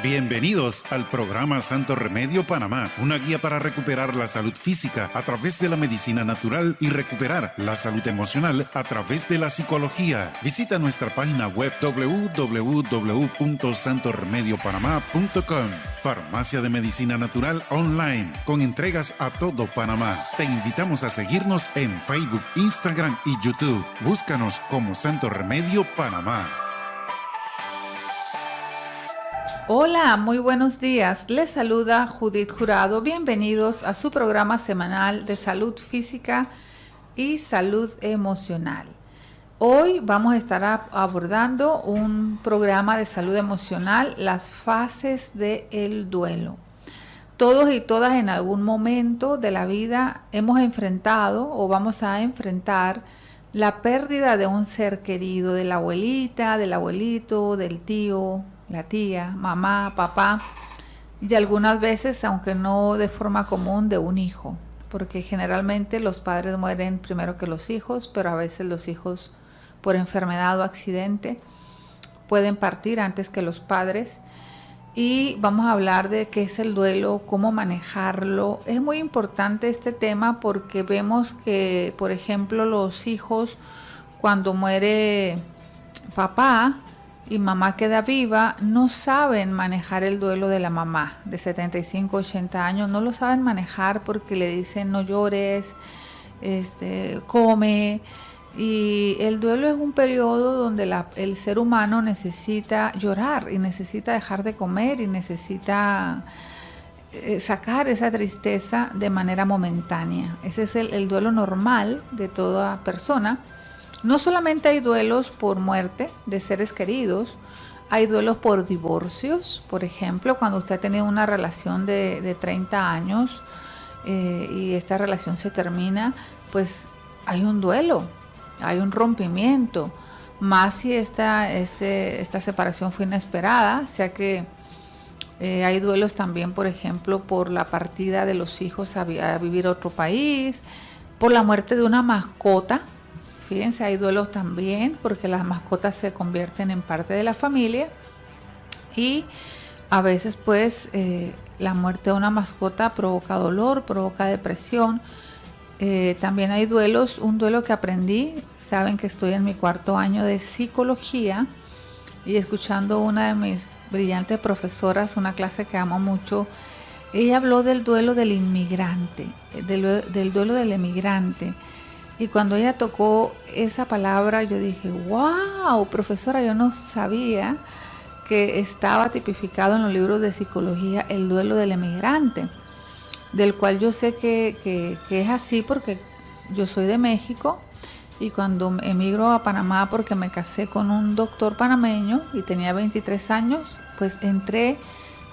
Bienvenidos al programa Santo Remedio Panamá, una guía para recuperar la salud física a través de la medicina natural y recuperar la salud emocional a través de la psicología. Visita nuestra página web www.santoremediopanamá.com. Farmacia de Medicina Natural Online, con entregas a todo Panamá. Te invitamos a seguirnos en Facebook, Instagram y YouTube. Búscanos como Santo Remedio Panamá. Hola, muy buenos días. Les saluda Judith Jurado. Bienvenidos a su programa semanal de salud física y salud emocional. Hoy vamos a estar abordando un programa de salud emocional, las fases del duelo. Todos y todas en algún momento de la vida hemos enfrentado o vamos a enfrentar la pérdida de un ser querido, de la abuelita, del abuelito, del tío, la tía, mamá, papá, y algunas veces, aunque no de forma común, de un hijo, porque generalmente los padres mueren primero que los hijos, pero a veces los hijos por enfermedad o accidente pueden partir antes que los padres. Y vamos a hablar de qué es el duelo, cómo manejarlo. Es muy importante este tema porque vemos que, por ejemplo, los hijos, cuando muere papá y mamá queda viva, no saben manejar el duelo de la mamá de 75, 80 años, no lo saben manejar porque le dicen no llores, come. Y el duelo es un periodo donde el ser humano necesita llorar y necesita dejar de comer y necesita sacar esa tristeza de manera momentánea. Ese es el duelo normal de toda persona. No solamente hay duelos por muerte de seres queridos, hay duelos por divorcios. Por ejemplo, cuando usted ha tenido una relación de 30 años y esta relación se termina, pues hay un duelo, hay un rompimiento. Más si esta separación fue inesperada, o sea que hay duelos también, por ejemplo, por la partida de los hijos a vivir a otro país, por la muerte de una mascota. Fíjense, hay duelos también porque las mascotas se convierten en parte de la familia y a veces pues la muerte de una mascota provoca dolor, provoca depresión. También hay duelos, un duelo que aprendí, saben que estoy en mi 4º año de psicología y escuchando una de mis brillantes profesoras, una clase que amo mucho, ella habló del duelo del inmigrante, del duelo del emigrante. Y cuando ella tocó esa palabra, yo dije, wow, profesora, yo no sabía que estaba tipificado en los libros de psicología el duelo del emigrante, del cual yo sé que es así porque yo soy de México y cuando emigro a Panamá porque me casé con un doctor panameño y tenía 23 años, pues entré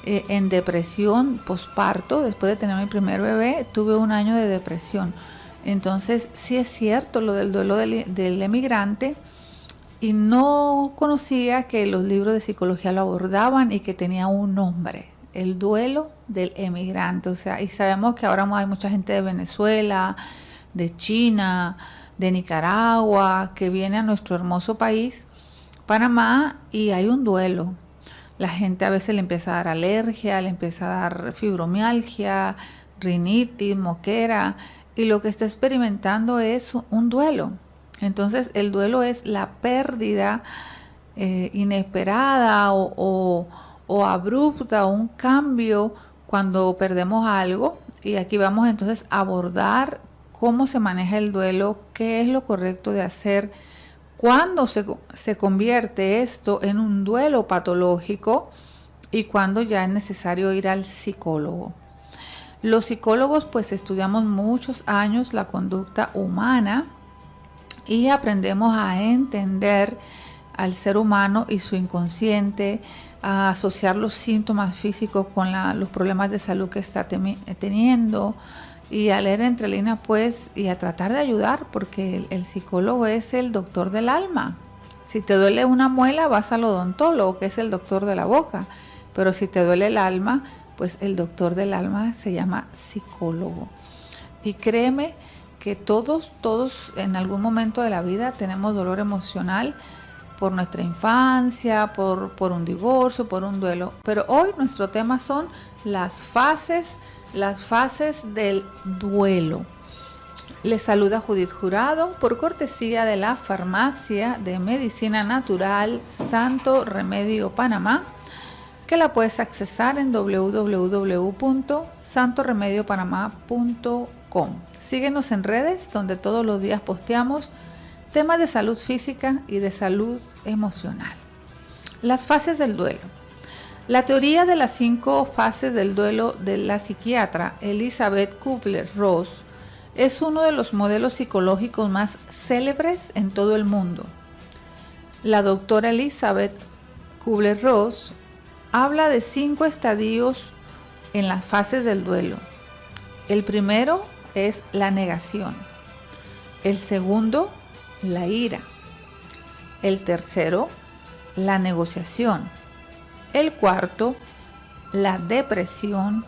en depresión posparto. Después de tener mi primer bebé, tuve un año de depresión. Entonces sí es cierto lo del duelo del emigrante y no conocía que los libros de psicología lo abordaban y que tenía un nombre, el duelo del emigrante. O sea, y sabemos que ahora hay mucha gente de Venezuela, de China, de Nicaragua, que viene a nuestro hermoso país, Panamá, y hay un duelo. La gente a veces le empieza a dar alergia, le empieza a dar fibromialgia, rinitis, moquera, y lo que está experimentando es un duelo. Entonces el duelo es la pérdida inesperada o abrupta, un cambio cuando perdemos algo. Y aquí vamos entonces a abordar cómo se maneja el duelo, qué es lo correcto de hacer cuando se convierte esto en un duelo patológico y cuando ya es necesario ir al psicólogo. Los psicólogos pues estudiamos muchos años la conducta humana y aprendemos a entender al ser humano y su inconsciente, a asociar los síntomas físicos con los problemas de salud que está teniendo y a leer entre líneas pues y a tratar de ayudar porque el psicólogo es el doctor del alma. Si te duele una muela vas al odontólogo que es el doctor de la boca, pero si te duele el alma pues el doctor del alma se llama psicólogo. Y créeme que todos en algún momento de la vida tenemos dolor emocional por nuestra infancia, por un divorcio, por un duelo. Pero hoy nuestro tema son las fases del duelo. Les saluda Judith Jurado por cortesía de la Farmacia de Medicina Natural Santo Remedio Panamá, que la puedes accesar en www.santoremediopanamá.com. Síguenos en redes, donde todos los días posteamos temas de salud física y de salud emocional. Las fases del duelo. La teoría de las 5 fases del duelo de la psiquiatra Elizabeth Kubler-Ross es uno de los modelos psicológicos más célebres en todo el mundo. La doctora Elizabeth Kubler-Ross habla de 5 estadios en las fases del duelo. El primero es la negación. El segundo, la ira. El tercero, la negociación. El cuarto, la depresión.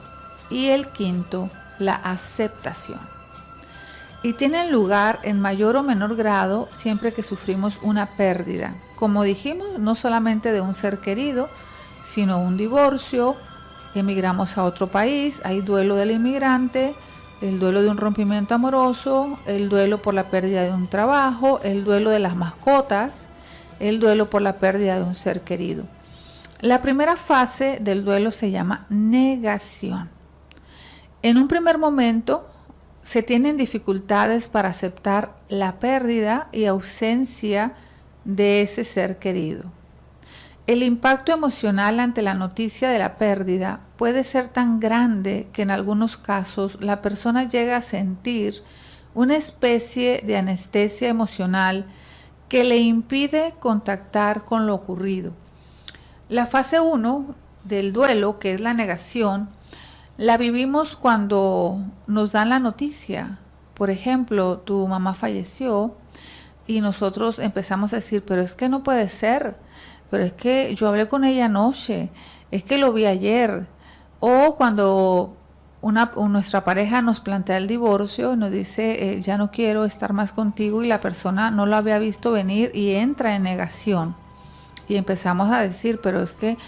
Y el quinto, la aceptación. Y tienen lugar en mayor o menor grado siempre que sufrimos una pérdida. Como dijimos, no solamente de un ser querido, sino un divorcio, emigramos a otro país, hay duelo del inmigrante, el duelo de un rompimiento amoroso, el duelo por la pérdida de un trabajo, el duelo de las mascotas, el duelo por la pérdida de un ser querido. La primera fase del duelo se llama negación. En un primer momento se tienen dificultades para aceptar la pérdida y ausencia de ese ser querido. El impacto emocional ante la noticia de la pérdida puede ser tan grande que en algunos casos la persona llega a sentir una especie de anestesia emocional que le impide contactar con lo ocurrido. La fase 1 del duelo, que es la negación, la vivimos cuando nos dan la noticia. Por ejemplo, tu mamá falleció y nosotros empezamos a decir, pero es que no puede ser, pero es que yo hablé con ella anoche, es que lo vi ayer. O cuando nuestra pareja nos plantea el divorcio y nos dice, ya no quiero estar más contigo, y la persona no lo había visto venir y entra en negación. Y empezamos a decir, pero es que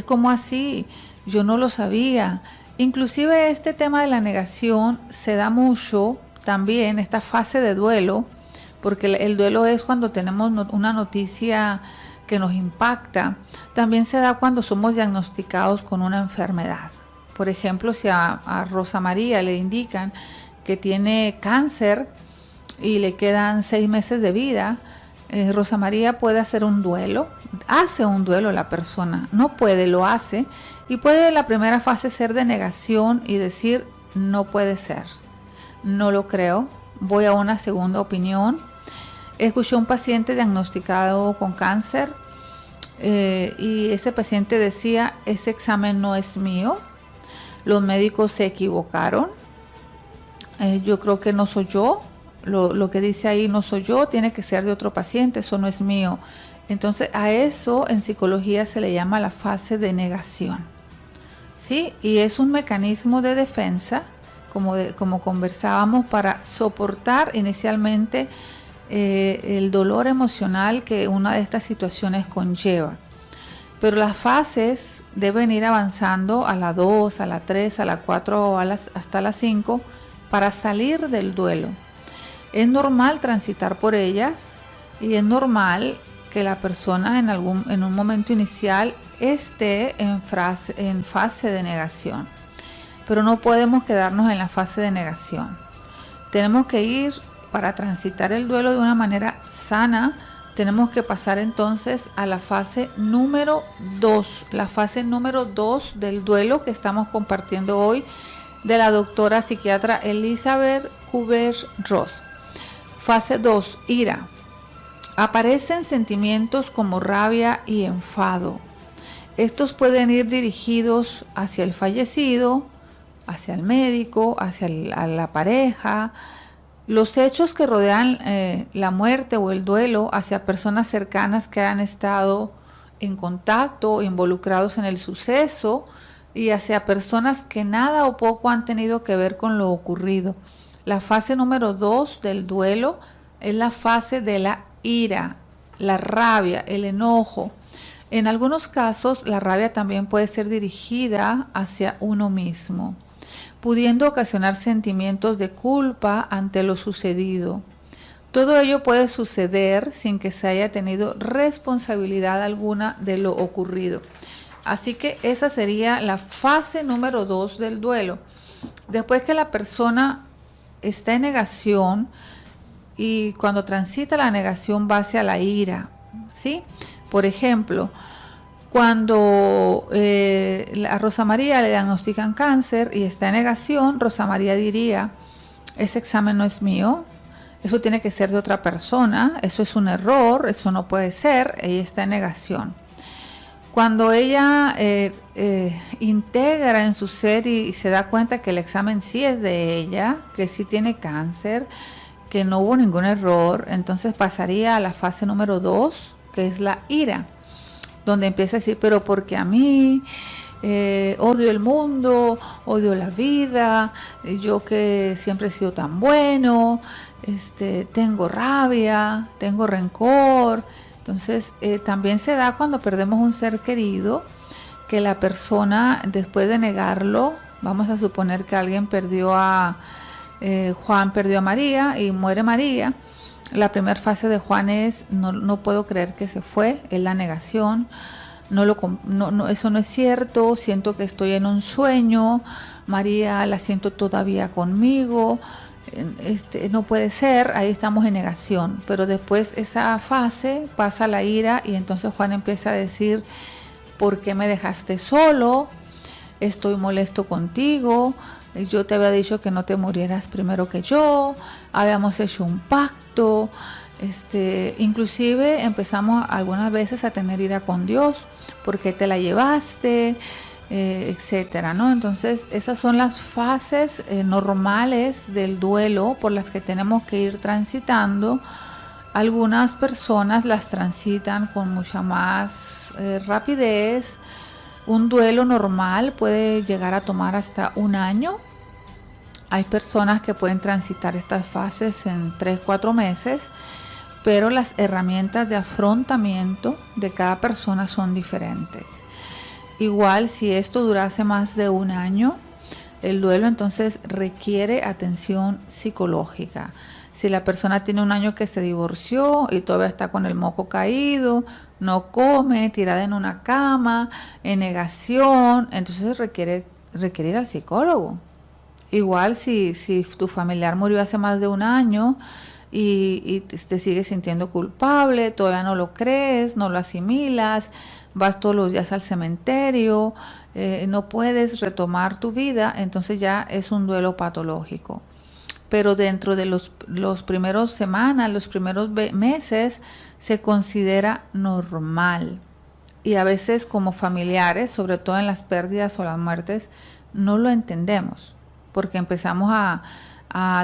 ¿cómo así? Yo no lo sabía. Inclusive este tema de la negación se da mucho también, esta fase de duelo, porque el duelo es cuando tenemos una noticia que nos impacta. También se da cuando somos diagnosticados con una enfermedad. Por ejemplo, si a Rosa María le indican que tiene cáncer y le quedan 6 meses de vida, Rosa María puede hacer un duelo, hace un duelo la persona, no puede, lo hace, y puede la primera fase ser de negación y decir, no puede ser, no lo creo, voy a una segunda opinión. Escuché a un paciente diagnosticado con cáncer y ese paciente decía, ese examen no es mío, los médicos se equivocaron, yo creo que no soy yo, lo que dice ahí no soy yo, tiene que ser de otro paciente, eso no es mío. Entonces a eso en psicología se le llama la fase de negación, ¿sí? Y es un mecanismo de defensa, como conversábamos, para soportar inicialmente el dolor emocional que una de estas situaciones conlleva. Pero las fases deben ir avanzando a la 2, a la 3, a la 4 o hasta la 5 para salir del duelo. Es normal transitar por ellas y es normal que la persona en un momento inicial esté en fase de negación. Pero no podemos quedarnos en la fase de negación. Tenemos que ir, para transitar el duelo de una manera sana, tenemos que pasar entonces a la fase número 2. La fase número 2 del duelo que estamos compartiendo hoy, de la doctora psiquiatra Elizabeth Kubler-Ross. Fase 2, ira. Aparecen sentimientos como rabia y enfado. Estos pueden ir dirigidos hacia el fallecido, hacia el médico, hacia la pareja, los hechos que rodean la muerte o el duelo, hacia personas cercanas que han estado en contacto, involucrados en el suceso, y hacia personas que nada o poco han tenido que ver con lo ocurrido. La fase número 2 del duelo es la fase de la ira. la rabia, el enojo. En algunos casos, la rabia también puede ser dirigida hacia uno mismo, pudiendo ocasionar sentimientos de culpa ante lo sucedido. Todo ello puede suceder sin que se haya tenido responsabilidad alguna de lo ocurrido. Así que esa sería la fase número 2 del duelo. Después que la persona está en negación y cuando transita la negación va hacia la ira, ¿sí? Por ejemplo, cuando a Rosa María le diagnostican cáncer y está en negación, Rosa María diría, ese examen no es mío, eso tiene que ser de otra persona, eso es un error, eso no puede ser, ella está en negación. Cuando ella integra en su ser y se da cuenta que el examen sí es de ella, que sí tiene cáncer, que no hubo ningún error, entonces pasaría a la fase número 2, que es la ira, donde empieza a decir, pero porque a mí odio el mundo, odio la vida, yo que siempre he sido tan bueno, tengo rabia, tengo rencor. Entonces también se da cuando perdemos un ser querido, que la persona después de negarlo, vamos a suponer que alguien perdió a Juan perdió a María y muere María. La primera fase de Juan es no puedo creer que se fue, es la negación, eso no es cierto, siento que estoy en un sueño, María la siento todavía conmigo, no puede ser, ahí estamos en negación. Pero después esa fase pasa a la ira y entonces Juan empieza a decir, ¿por qué me dejaste solo? Estoy molesto contigo, yo te había dicho que no te murieras primero que yo, habíamos hecho un pacto, inclusive empezamos algunas veces a tener ira con Dios, ¿por qué te la llevaste? Etcétera, ¿no? Entonces esas son las fases normales del duelo por las que tenemos que ir transitando. Algunas personas las transitan con mucha más rapidez. Un duelo normal puede llegar a tomar hasta un año. Hay personas que pueden transitar estas fases en 3-4 meses, pero las herramientas de afrontamiento de cada persona son diferentes. Igual si esto durase más de un año, el duelo entonces requiere atención psicológica. Si la persona tiene un año que se divorció y todavía está con el moco caído, no come, tirada en una cama, en negación, entonces requiere ir al psicólogo. Igual si tu familiar murió hace más de un año y te sigues sintiendo culpable, todavía no lo crees, no lo asimilas, vas todos los días al cementerio, no puedes retomar tu vida, entonces ya es un duelo patológico. Pero dentro de los primeros semanas, los primeros meses, se considera normal. Y a veces como familiares, sobre todo en las pérdidas o las muertes, no lo entendemos, porque empezamos a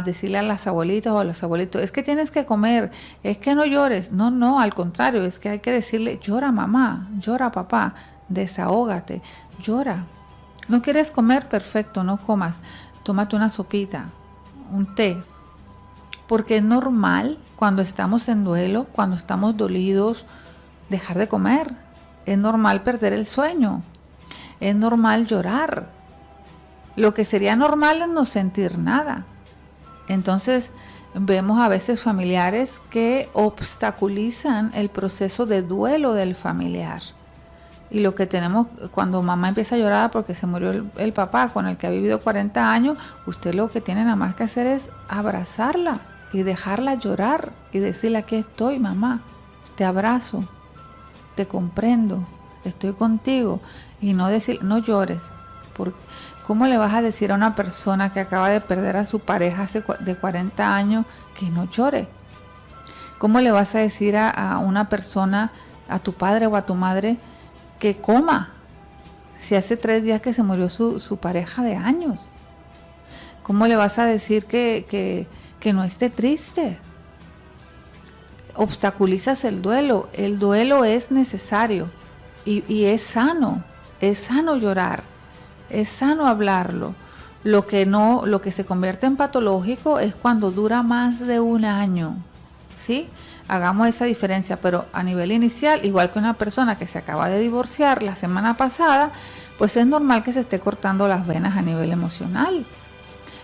decirle a las abuelitas o a los abuelitos, es que tienes que comer, es que no llores. No, al contrario, es que hay que decirle, llora mamá, llora papá, desahógate, llora. ¿No quieres comer? Perfecto, no comas, tómate una sopita, un té. Porque es normal cuando estamos en duelo, cuando estamos dolidos, dejar de comer. Es normal perder el sueño, es normal llorar. Lo que sería normal es no sentir nada. Entonces vemos a veces familiares que obstaculizan el proceso de duelo del familiar. Y lo que tenemos, cuando mamá empieza a llorar porque se murió el papá con el que ha vivido 40 años, usted lo que tiene nada más que hacer es abrazarla y dejarla llorar y decirle, aquí estoy mamá, te abrazo, te comprendo, estoy contigo. Y no decir, no llores. ¿Cómo le vas a decir a una persona que acaba de perder a su pareja de 40 años que no llore? ¿Cómo le vas a decir a una persona, a tu padre o a tu madre, que coma si hace 3 días que se murió su pareja de años? ¿Cómo le vas a decir que no esté triste? Obstaculizas el duelo. El duelo es necesario y es sano llorar. Es sano hablarlo. Lo que se convierte en patológico es cuando dura más de un año, ¿sí? hagamos esa diferencia, pero a nivel inicial, igual que una persona que se acaba de divorciar la semana pasada, pues es normal que se esté cortando las venas a nivel emocional,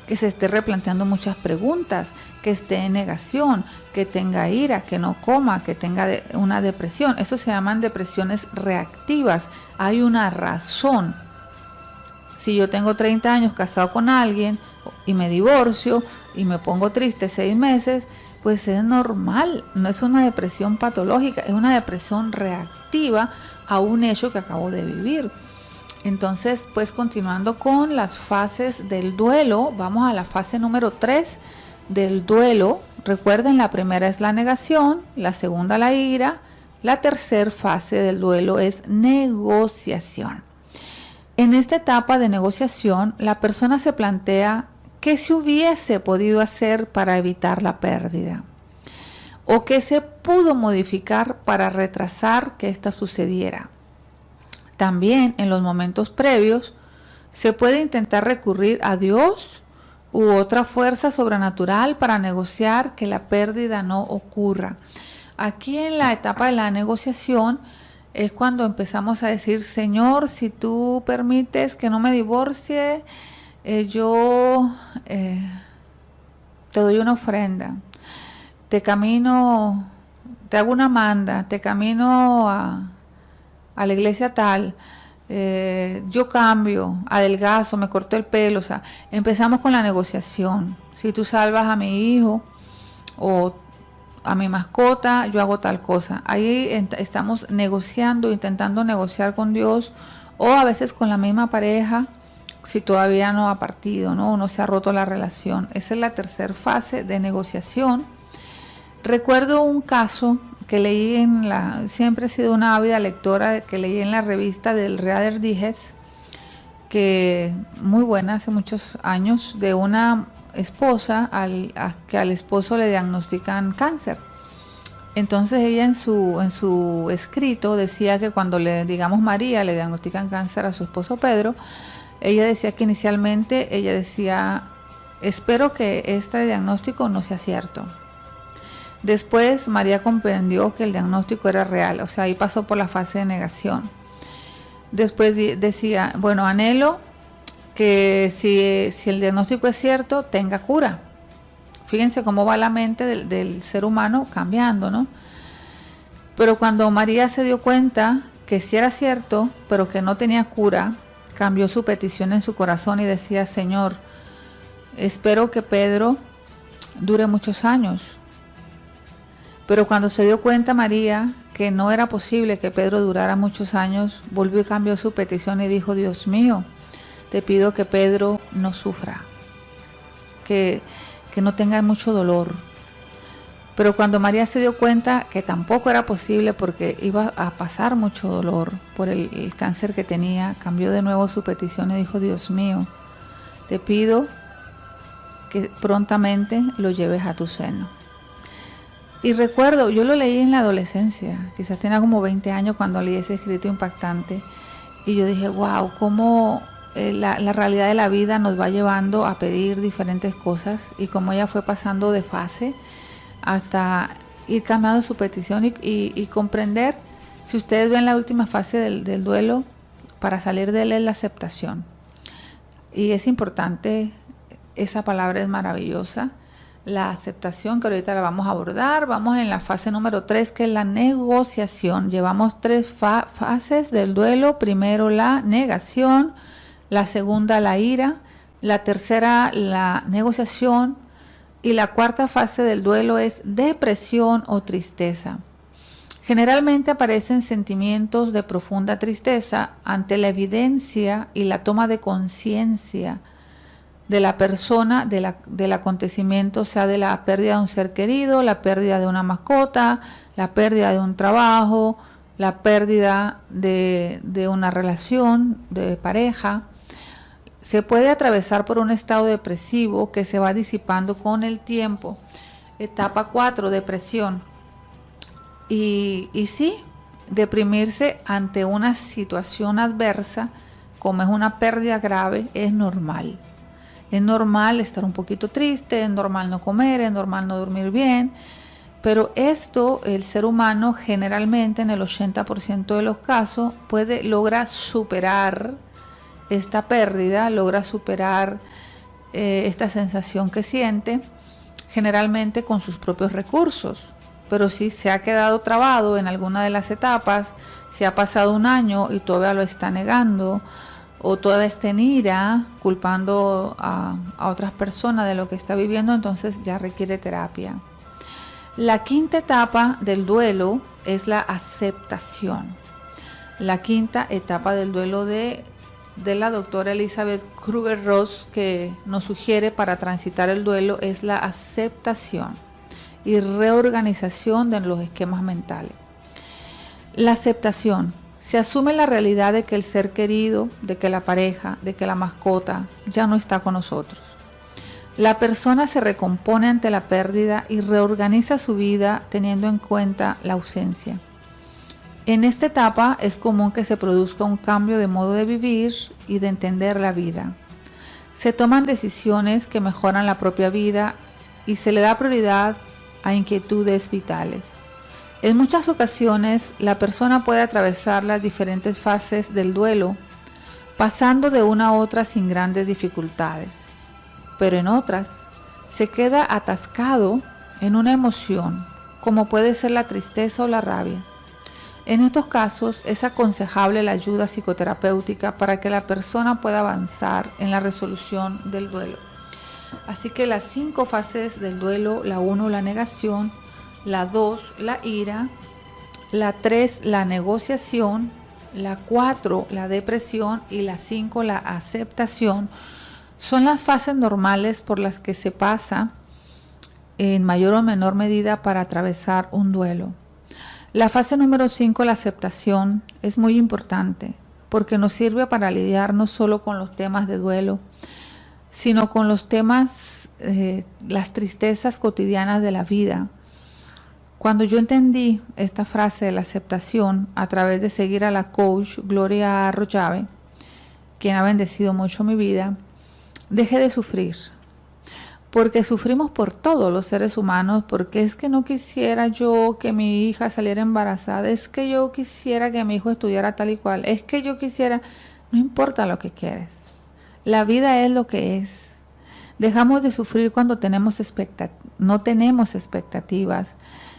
que se esté replanteando muchas preguntas, que esté en negación, que tenga ira, que no coma, que tenga una depresión. Eso se llaman depresiones reactivas. Hay una razón. Si yo tengo 30 años casado con alguien y me divorcio y me pongo triste 6 meses, pues es normal, no es una depresión patológica, es una depresión reactiva a un hecho que acabo de vivir. Entonces, pues continuando con las fases del duelo, vamos a la fase número 3 del duelo. Recuerden, la primera es la negación, la segunda la ira, la tercera fase del duelo es negociación. En esta etapa de negociación, la persona se plantea qué se hubiese podido hacer para evitar la pérdida o qué se pudo modificar para retrasar que ésta sucediera. También en los momentos previos se puede intentar recurrir a Dios u otra fuerza sobrenatural para negociar que la pérdida no ocurra. Aquí en la etapa de la negociación es cuando empezamos a decir, Señor, si tú permites que no me divorcie, yo te doy una ofrenda, te hago una manda, te camino a la iglesia tal, yo cambio, adelgazo, me corto el pelo. O sea, empezamos con la negociación. Si tú salvas a mi hijo o a mi mascota, yo hago tal cosa. Ahí estamos negociando, intentando negociar con Dios, o a veces con la misma pareja, si todavía no ha partido, no se ha roto la relación. Esa es la tercera fase de negociación. Recuerdo un caso que leí siempre he sido una ávida lectora, que leí en la revista del Reader Digest, que muy buena, hace muchos años, de una esposa que al esposo le diagnostican cáncer. Entonces ella en su escrito decía que cuando María le diagnostican cáncer a su esposo Pedro, ella decía que inicialmente espero que este diagnóstico no sea cierto. Después María comprendió que el diagnóstico era real, o sea, ahí pasó por la fase de negación. Después decía, bueno, anhelo que si el diagnóstico es cierto, tenga cura. Fíjense cómo va la mente del ser humano cambiando, ¿no? Pero cuando María se dio cuenta que sí era cierto, pero que no tenía cura, cambió su petición en su corazón y decía, Señor, espero que Pedro dure muchos años. Pero cuando se dio cuenta María que no era posible que Pedro durara muchos años, volvió y cambió su petición y dijo, Dios mío, te pido que Pedro no sufra, que no tenga mucho dolor. Pero cuando María se dio cuenta que tampoco era posible porque iba a pasar mucho dolor por el cáncer que tenía, cambió de nuevo su petición y dijo, Dios mío, te pido que prontamente lo lleves a tu seno. Y recuerdo, yo lo leí en la adolescencia, quizás tenía como 20 años cuando leí ese escrito impactante, y yo dije, wow, cómo la realidad de la vida nos va llevando a pedir diferentes cosas, y cómo ella fue pasando de fase hasta ir cambiando su petición y comprender. Si ustedes ven la última fase del duelo, para salir de él es la aceptación. Y es importante, esa palabra es maravillosa, la aceptación, que ahorita la vamos a abordar. Vamos en la fase número 3, que es la negociación. Llevamos 3 fases del duelo. Primero la negación, la segunda la ira, la tercera la negociación, y la cuarta fase del duelo es depresión o tristeza. Generalmente aparecen sentimientos de profunda tristeza ante la evidencia y la toma de conciencia de la persona, del acontecimiento, o sea, de la pérdida de un ser querido, la pérdida de una mascota, la pérdida de un trabajo, la pérdida de una relación de pareja. Se puede atravesar por un estado depresivo que se va disipando con el tiempo. Etapa 4, depresión. Y sí, deprimirse ante una situación adversa, como es una pérdida grave, es normal. Es normal estar un poquito triste, es normal no comer, es normal no dormir bien, Pero esto el ser humano generalmente en el 80% de los casos logra superar esta pérdida, logra superar esta sensación que siente, generalmente con sus propios recursos. Pero si se ha quedado trabado en alguna de las etapas, si ha pasado un año y todavía lo está negando, o todavía está en ira, culpando a otras personas de lo que está viviendo, entonces ya requiere terapia. La quinta etapa del duelo es la aceptación. La quinta etapa del duelo de la doctora Elizabeth Kübler-Ross, que nos sugiere para transitar el duelo, es la aceptación y reorganización de los esquemas mentales. La aceptación. Se asume la realidad de que el ser querido, de que la pareja, de que la mascota ya no está con nosotros. La persona se recompone ante la pérdida y reorganiza su vida teniendo en cuenta la ausencia. En esta etapa es común que se produzca un cambio de modo de vivir y de entender la vida. Se toman decisiones que mejoran la propia vida y se le da prioridad a inquietudes vitales. En muchas ocasiones, la persona puede atravesar las diferentes fases del duelo, pasando de una a otra sin grandes dificultades. Pero en otras, se queda atascado en una emoción, como puede ser la tristeza o la rabia. En estos casos, es aconsejable la ayuda psicoterapéutica para que la persona pueda avanzar en la resolución del duelo. Así que las 5 fases del duelo: la 1, la negación; la 2, la ira; la 3, la negociación; la 4, la depresión; y la 5, la aceptación, son las fases normales por las que se pasa en mayor o menor medida para atravesar un duelo. La fase número 5, la aceptación, es muy importante porque nos sirve para lidiar no solo con los temas de duelo, sino con los temas, las tristezas cotidianas de la vida. Cuando yo entendí esta frase de la aceptación a través de seguir a la coach Gloria Arroyave, quien ha bendecido mucho mi vida, dejé de sufrir. Porque sufrimos por todos los seres humanos, porque es que no quisiera yo que mi hija saliera embarazada, es que yo quisiera que mi hijo estudiara tal y cual, es que yo quisiera, no importa lo que quieres. La vida es lo que es. Dejamos de sufrir cuando no tenemos expectativas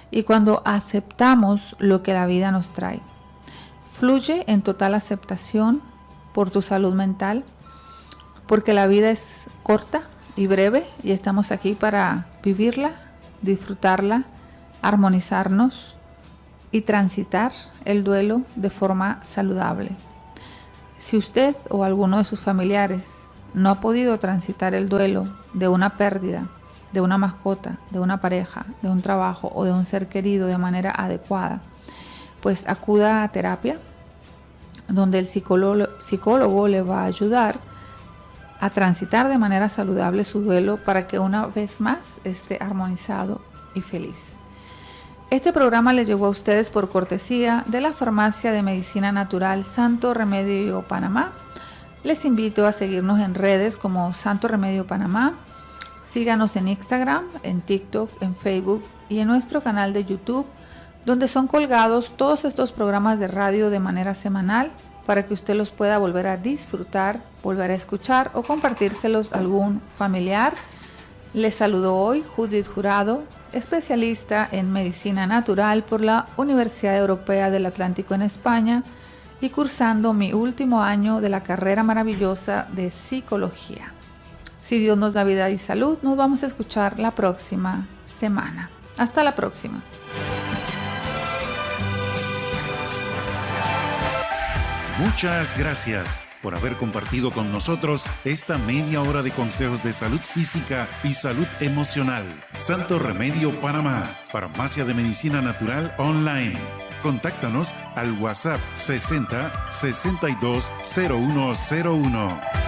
y cuando aceptamos lo que la vida nos trae. Fluye en total aceptación por tu salud mental, porque la vida es corta y breve y estamos aquí para vivirla, disfrutarla, armonizarnos y transitar el duelo de forma saludable. Si usted o alguno de sus familiares no ha podido transitar el duelo de una pérdida, de una mascota, de una pareja, de un trabajo o de un ser querido de manera adecuada, pues acuda a terapia, donde el psicólogo le va a ayudar a transitar de manera saludable su duelo para que una vez más esté armonizado y feliz. Este programa les llegó a ustedes por cortesía de la Farmacia de Medicina Natural Santo Remedio Panamá. Les invito a seguirnos en redes como Santo Remedio Panamá. Síganos en Instagram, en TikTok, en Facebook y en nuestro canal de YouTube, donde son colgados todos estos programas de radio de manera semanal para que usted los pueda volver a disfrutar, volver a escuchar o compartírselos a algún familiar. Les saludo hoy Judith Jurado, especialista en medicina natural por la Universidad Europea del Atlántico en España y cursando mi último año de la carrera maravillosa de psicología. Si Dios nos da vida y salud, nos vamos a escuchar la próxima semana. Hasta la próxima. Muchas gracias por haber compartido con nosotros esta media hora de consejos de salud física y salud emocional. Santo Remedio Panamá, Farmacia de Medicina Natural Online. Contáctanos al WhatsApp 60 62 0101.